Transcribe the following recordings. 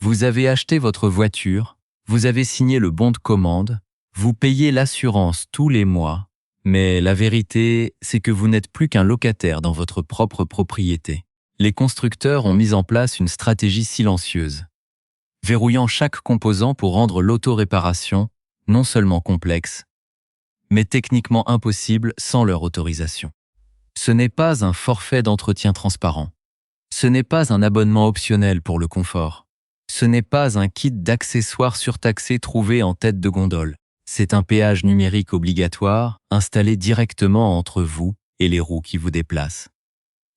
Vous avez acheté votre voiture, vous avez signé le bon de commande, vous payez l'assurance tous les mois, mais la vérité, c'est que vous n'êtes plus qu'un locataire dans votre propre propriété. Les constructeurs ont mis en place une stratégie silencieuse, verrouillant chaque composant pour rendre l'auto-réparation non seulement complexe, mais techniquement impossible sans leur autorisation. Ce n'est pas un forfait d'entretien transparent. Ce n'est pas un abonnement optionnel pour le confort. Ce n'est pas un kit d'accessoires surtaxés trouvé en tête de gondole. C'est un péage numérique obligatoire installé directement entre vous et les roues qui vous déplacent.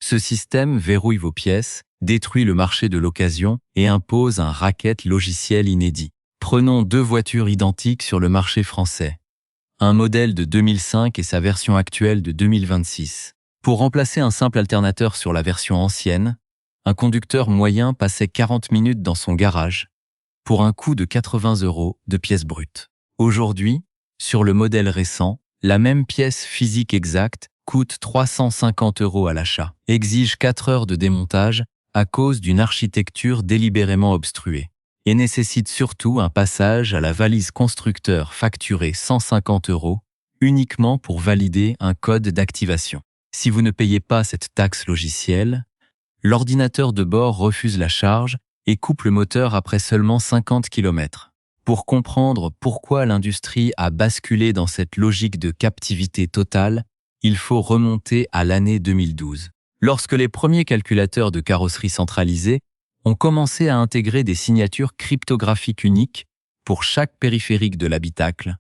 Ce système verrouille vos pièces, détruit le marché de l'occasion et impose un racket logiciel inédit. Prenons 2 voitures identiques sur le marché français. Un modèle de 2005 et sa version actuelle de 2026. Pour remplacer un simple alternateur sur la version ancienne, un conducteur moyen passait 40 minutes dans son garage pour un coût de 80 € de pièces brutes. Aujourd'hui, sur le modèle récent, la même pièce physique exacte coûte 350 € à l'achat, exige 4 heures de démontage à cause d'une architecture délibérément obstruée et nécessite surtout un passage à la valise constructeur facturé 150 € uniquement pour valider un code d'activation. Si vous ne payez pas cette taxe logicielle, l'ordinateur de bord refuse la charge et coupe le moteur après seulement 50 km. Pour comprendre pourquoi l'industrie a basculé dans cette logique de captivité totale, il faut remonter à l'année 2012. Lorsque les premiers calculateurs de carrosserie centralisée ont commencé à intégrer des signatures cryptographiques uniques pour chaque périphérique de l'habitacle,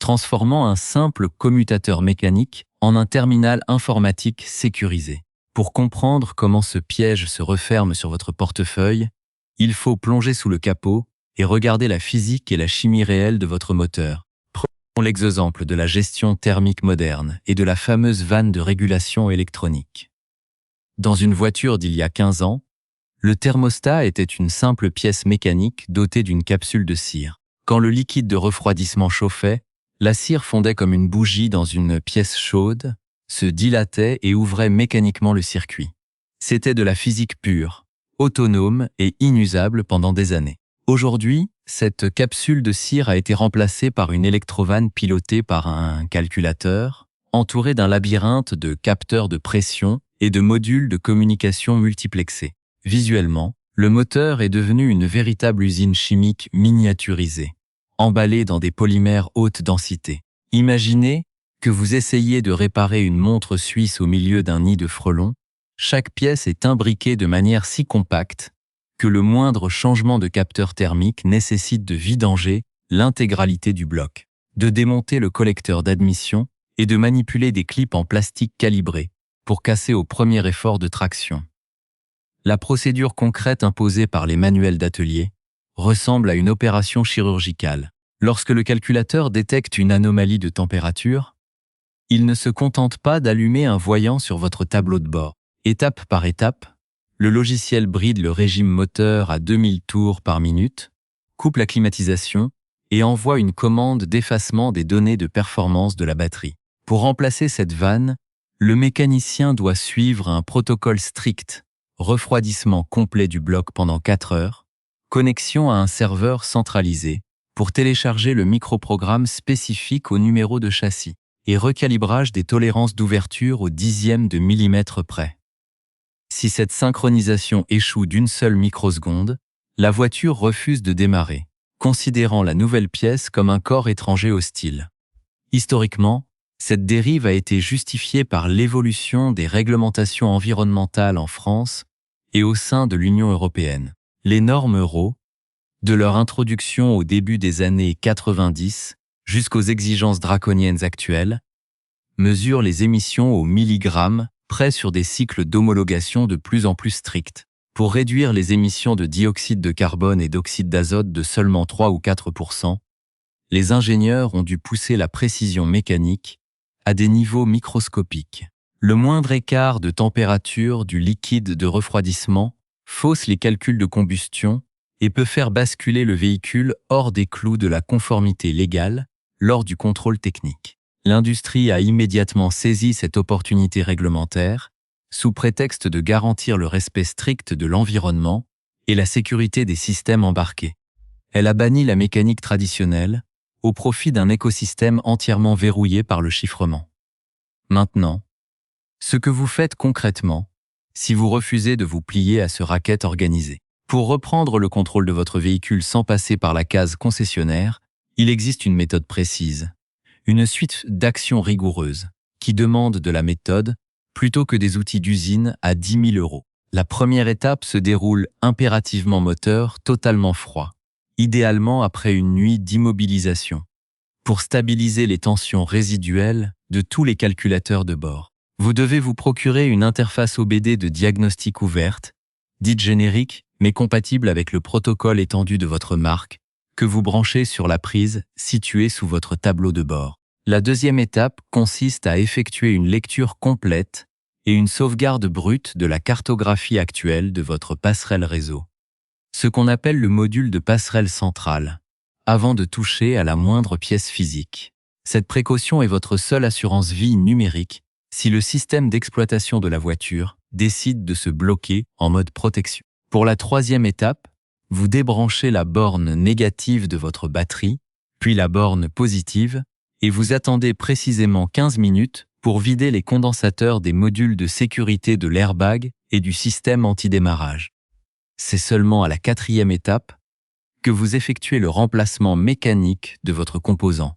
transformant un simple commutateur mécanique en un terminal informatique sécurisé. Pour comprendre comment ce piège se referme sur votre portefeuille, il faut plonger sous le capot et regarder la physique et la chimie réelle de votre moteur. Prenons l'exemple de la gestion thermique moderne et de la fameuse vanne de régulation électronique. Dans une voiture d'il y a 15 ans, le thermostat était une simple pièce mécanique dotée d'une capsule de cire. Quand le liquide de refroidissement chauffait, la cire fondait comme une bougie dans une pièce chaude, se dilatait et ouvrait mécaniquement le circuit. C'était de la physique pure, autonome et inusable pendant des années. Aujourd'hui, cette capsule de cire a été remplacée par une électrovanne pilotée par un calculateur, entourée d'un labyrinthe de capteurs de pression et de modules de communication multiplexés. Visuellement, le moteur est devenu une véritable usine chimique miniaturisée, emballée dans des polymères haute densité. Imaginez que vous essayez de réparer une montre suisse au milieu d'un nid de frelons. Chaque pièce est imbriquée de manière si compacte que le moindre changement de capteur thermique nécessite de vidanger l'intégralité du bloc, de démonter le collecteur d'admission et de manipuler des clips en plastique calibrés pour casser au premier effort de traction. La procédure concrète imposée par les manuels d'atelier ressemble à une opération chirurgicale. Lorsque le calculateur détecte une anomalie de température, il ne se contente pas d'allumer un voyant sur votre tableau de bord. Étape par étape, le logiciel bride le régime moteur à 2000 tours par minute, coupe la climatisation et envoie une commande d'effacement des données de performance de la batterie. Pour remplacer cette vanne, le mécanicien doit suivre un protocole strict, refroidissement complet du bloc pendant 4 heures, connexion à un serveur centralisé pour télécharger le microprogramme spécifique au numéro de châssis et recalibrage des tolérances d'ouverture au dixième de millimètre près. Si cette synchronisation échoue d'une seule microseconde, la voiture refuse de démarrer, considérant la nouvelle pièce comme un corps étranger hostile. Historiquement, cette dérive a été justifiée par l'évolution des réglementations environnementales en France et au sein de l'Union européenne. Les normes Euro, de leur introduction au début des années 90 jusqu'aux exigences draconiennes actuelles, mesurent les émissions au milligramme près sur des cycles d'homologation de plus en plus stricts. Pour réduire les émissions de dioxyde de carbone et d'oxyde d'azote de seulement 3 ou 4%, les ingénieurs ont dû pousser la précision mécanique à des niveaux microscopiques. Le moindre écart de température du liquide de refroidissement fausse les calculs de combustion et peut faire basculer le véhicule hors des clous de la conformité légale lors du contrôle technique. L'industrie a immédiatement saisi cette opportunité réglementaire sous prétexte de garantir le respect strict de l'environnement et la sécurité des systèmes embarqués. Elle a banni la mécanique traditionnelle au profit d'un écosystème entièrement verrouillé par le chiffrement. Maintenant, ce que vous faites concrètement, si vous refusez de vous plier à ce racket organisé. Pour reprendre le contrôle de votre véhicule sans passer par la case concessionnaire, il existe une méthode précise, une suite d'actions rigoureuses qui demandent de la méthode plutôt que des outils d'usine à 10 000 €. La première étape se déroule impérativement moteur totalement froid, idéalement après une nuit d'immobilisation, pour stabiliser les tensions résiduelles de tous les calculateurs de bord. Vous devez vous procurer une interface OBD de diagnostic ouverte, dite générique, mais compatible avec le protocole étendu de votre marque, que vous branchez sur la prise située sous votre tableau de bord. La deuxième étape consiste à effectuer une lecture complète et une sauvegarde brute de la cartographie actuelle de votre passerelle réseau, ce qu'on appelle le module de passerelle centrale, avant de toucher à la moindre pièce physique. Cette précaution est votre seule assurance vie numérique si le système d'exploitation de la voiture décide de se bloquer en mode protection. Pour la troisième étape, vous débranchez la borne négative de votre batterie, puis la borne positive, et vous attendez précisément 15 minutes pour vider les condensateurs des modules de sécurité de l'airbag et du système anti-démarrage. C'est seulement à la quatrième étape que vous effectuez le remplacement mécanique de votre composant,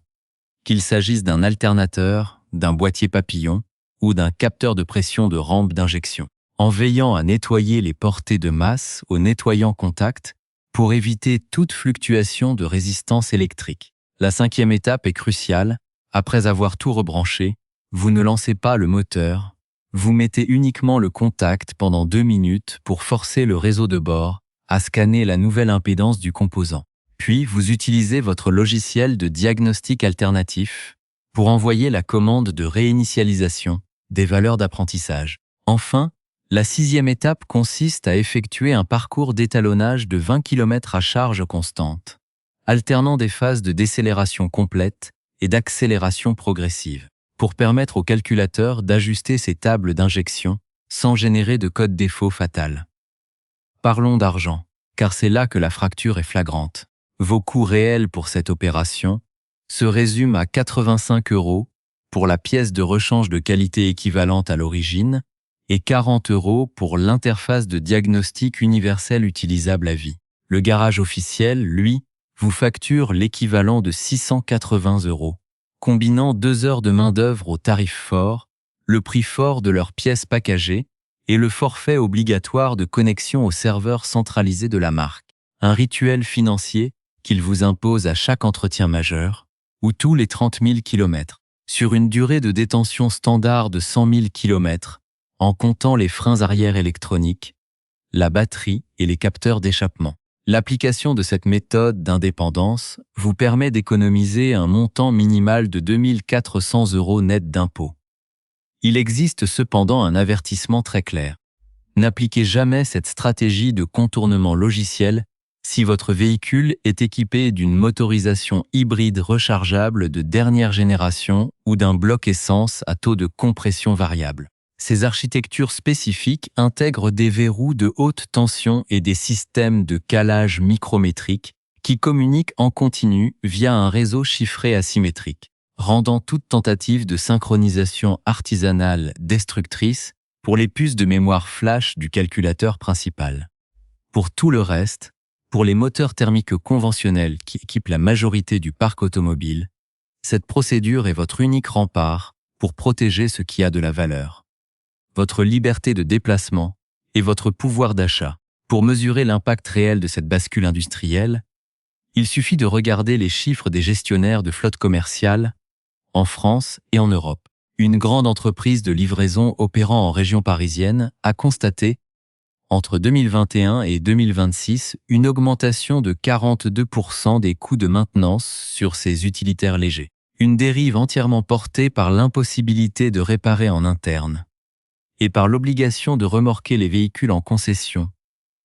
qu'il s'agisse d'un alternateur, d'un boîtier papillon ou d'un capteur de pression de rampe d'injection, en veillant à nettoyer les portées de masse au nettoyant contact pour éviter toute fluctuation de résistance électrique. La cinquième étape est cruciale. Après avoir tout rebranché, vous ne lancez pas le moteur, vous mettez uniquement le contact pendant 2 minutes pour forcer le réseau de bord à scanner la nouvelle impédance du composant. Puis vous utilisez votre logiciel de diagnostic alternatif pour envoyer la commande de réinitialisation des valeurs d'apprentissage. Enfin, la sixième étape consiste à effectuer un parcours d'étalonnage de 20 km à charge constante, alternant des phases de décélération complète et d'accélération progressive, pour permettre au calculateur d'ajuster ses tables d'injection sans générer de code défaut fatal. Parlons d'argent, car c'est là que la fracture est flagrante. Vos coûts réels pour cette opération se résument à 85 € pour la pièce de rechange de qualité équivalente à l'origine et 40 € pour l'interface de diagnostic universel utilisable à vie. Le garage officiel, lui, vous facture l'équivalent de 680 €, combinant 2 heures de main-d'œuvre au tarif fort, le prix fort de leurs pièces packagées et le forfait obligatoire de connexion au serveur centralisé de la marque. Un rituel financier qu'il vous impose à chaque entretien majeur ou tous les 30 000 km, sur une durée de détention standard de 100 000 km, en comptant les freins arrière électroniques, la batterie et les capteurs d'échappement. L'application de cette méthode d'indépendance vous permet d'économiser un montant minimal de 2 400 € net d'impôts. Il existe cependant un avertissement très clair. N'appliquez jamais cette stratégie de contournement logiciel si votre véhicule est équipé d'une motorisation hybride rechargeable de dernière génération ou d'un bloc essence à taux de compression variable. Ces architectures spécifiques intègrent des verrous de haute tension et des systèmes de calage micrométrique qui communiquent en continu via un réseau chiffré asymétrique, rendant toute tentative de synchronisation artisanale destructrice pour les puces de mémoire flash du calculateur principal. Pour tout le reste, pour les moteurs thermiques conventionnels qui équipent la majorité du parc automobile, cette procédure est votre unique rempart pour protéger ce qui a de la valeur, votre liberté de déplacement et votre pouvoir d'achat. Pour mesurer l'impact réel de cette bascule industrielle, il suffit de regarder les chiffres des gestionnaires de flotte commerciale en France et en Europe. Une grande entreprise de livraison opérant en région parisienne a constaté, entre 2021 et 2026, une augmentation de 42% des coûts de maintenance sur ses utilitaires légers. Une dérive entièrement portée par l'impossibilité de réparer en interne et par l'obligation de remorquer les véhicules en concession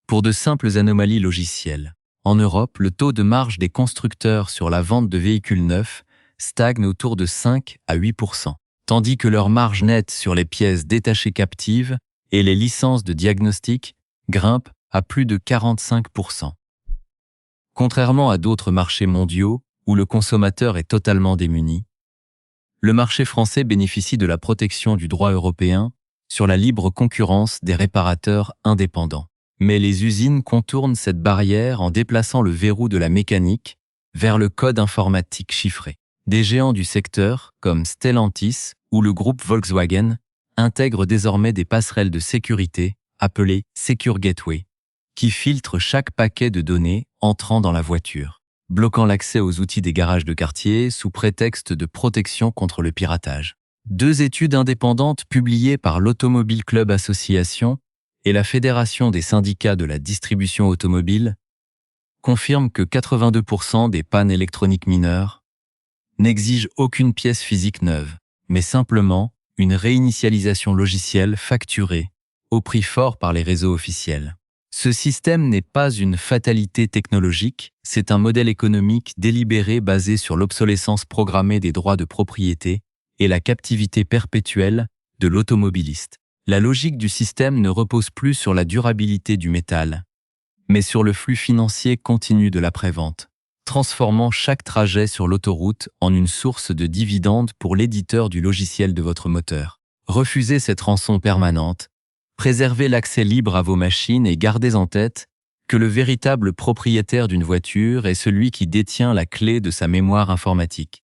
pour de simples anomalies logicielles. En Europe, le taux de marge des constructeurs sur la vente de véhicules neufs stagne autour de 5 à 8%, tandis que leur marge nette sur les pièces détachées captives et les licences de diagnostic grimpent à plus de 45%. Contrairement à d'autres marchés mondiaux, où le consommateur est totalement démuni, le marché français bénéficie de la protection du droit européen sur la libre concurrence des réparateurs indépendants. Mais les usines contournent cette barrière en déplaçant le verrou de la mécanique vers le code informatique chiffré. Des géants du secteur, comme Stellantis ou le groupe Volkswagen, intègrent désormais des passerelles de sécurité, appelées Secure Gateway, qui filtrent chaque paquet de données entrant dans la voiture, bloquant l'accès aux outils des garages de quartier sous prétexte de protection contre le piratage. 2 études indépendantes publiées par l'Automobile Club Association et la Fédération des syndicats de la distribution automobile confirment que 82% des pannes électroniques mineures n'exigent aucune pièce physique neuve, mais simplement une réinitialisation logicielle facturée au prix fort par les réseaux officiels. Ce système n'est pas une fatalité technologique, c'est un modèle économique délibéré basé sur l'obsolescence programmée des droits de propriété et la captivité perpétuelle de l'automobiliste. La logique du système ne repose plus sur la durabilité du métal, mais sur le flux financier continu de l'après-vente, transformant chaque trajet sur l'autoroute en une source de dividendes pour l'éditeur du logiciel de votre moteur. Refusez cette rançon permanente, préservez l'accès libre à vos machines et gardez en tête que le véritable propriétaire d'une voiture est celui qui détient la clé de sa mémoire informatique.